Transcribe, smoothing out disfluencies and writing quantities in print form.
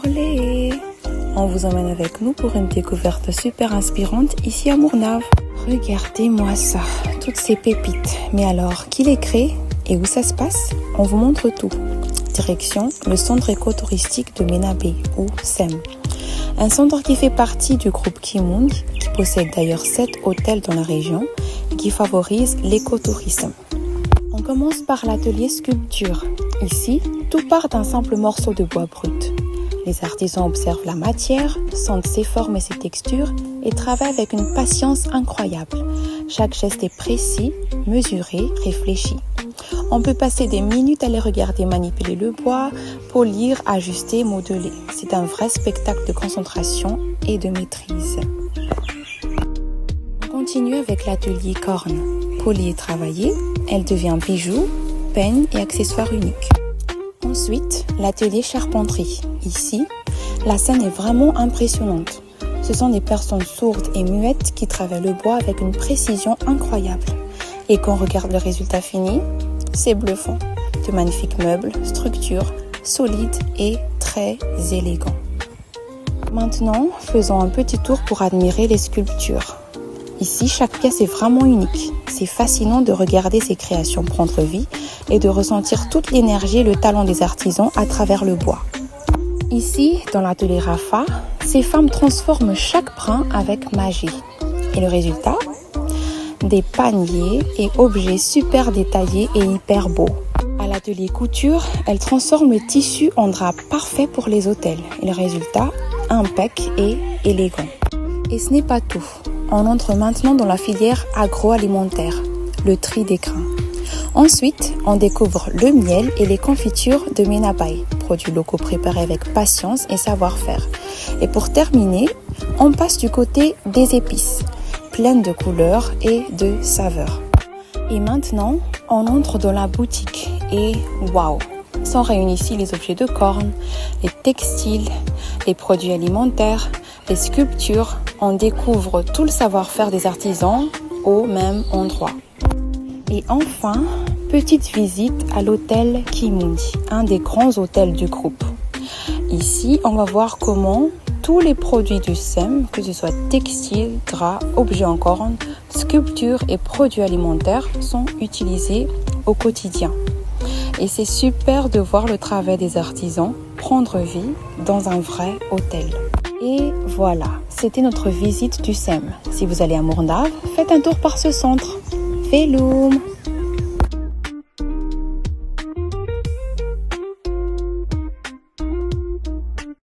Courlet. On vous emmène avec nous pour une découverte super inspirante ici à Mournave. Regardez-moi ça, toutes ces pépites. Mais alors, qui les crée et où ça se passe? On vous montre tout. Direction le centre écotouristique de Ménabé, ou SEM. Un centre qui fait partie du groupe Kimung, qui possède d'ailleurs 7 hôtels dans la région et qui favorise l'écotourisme. On commence par l'atelier sculpture. Ici, tout part d'un simple morceau de bois brut. Les artisans observent la matière, sentent ses formes et ses textures et travaillent avec une patience incroyable. Chaque geste est précis, mesuré, réfléchi. On peut passer des minutes à les regarder manipuler le bois, polir, ajuster, modeler. C'est un vrai spectacle de concentration et de maîtrise. On continue avec l'atelier corne. Polie et travaillée, elle devient bijoux, peigne et accessoires uniques. Ensuite, l'atelier charpenterie. Ici, la scène est vraiment impressionnante. Ce sont des personnes sourdes et muettes qui travaillent le bois avec une précision incroyable. Et quand on regarde le résultat fini, c'est bluffant. De magnifiques meubles, structures, solides et très élégants. Maintenant, faisons un petit tour pour admirer les sculptures. Ici, chaque pièce est vraiment unique. C'est fascinant de regarder ces créations prendre vie et de ressentir toute l'énergie et le talent des artisans à travers le bois. Ici, dans l'atelier Rafa, ces femmes transforment chaque brin avec magie. Et le résultat? Des paniers et objets super détaillés et hyper beaux. À l'atelier couture, elles transforment le tissu en drap parfait pour les hôtels. Et le résultat? Impec et élégant. Et ce n'est pas tout. On entre maintenant dans la filière agroalimentaire, le tri des grains. Ensuite, on découvre le miel et les confitures de Ménabé, produits locaux préparés avec patience et savoir-faire. Et pour terminer, on passe du côté des épices, pleines de couleurs et de saveurs. Et maintenant, on entre dans la boutique et waouh! Sont réunis ici les objets de corne, les textiles, les produits alimentaires, les sculptures. On découvre tout le savoir-faire des artisans au même endroit. Et enfin, petite visite à l'hôtel Kimung, un des grands hôtels du groupe. Ici, on va voir comment tous les produits du SEM, que ce soit textiles, draps, objets en corne, sculptures et produits alimentaires, sont utilisés au quotidien. Et c'est super de voir le travail des artisans prendre vie dans un vrai hôtel. Et voilà, c'était notre visite du SEM. Si vous allez à Mournave, faites un tour par ce centre. Veloum!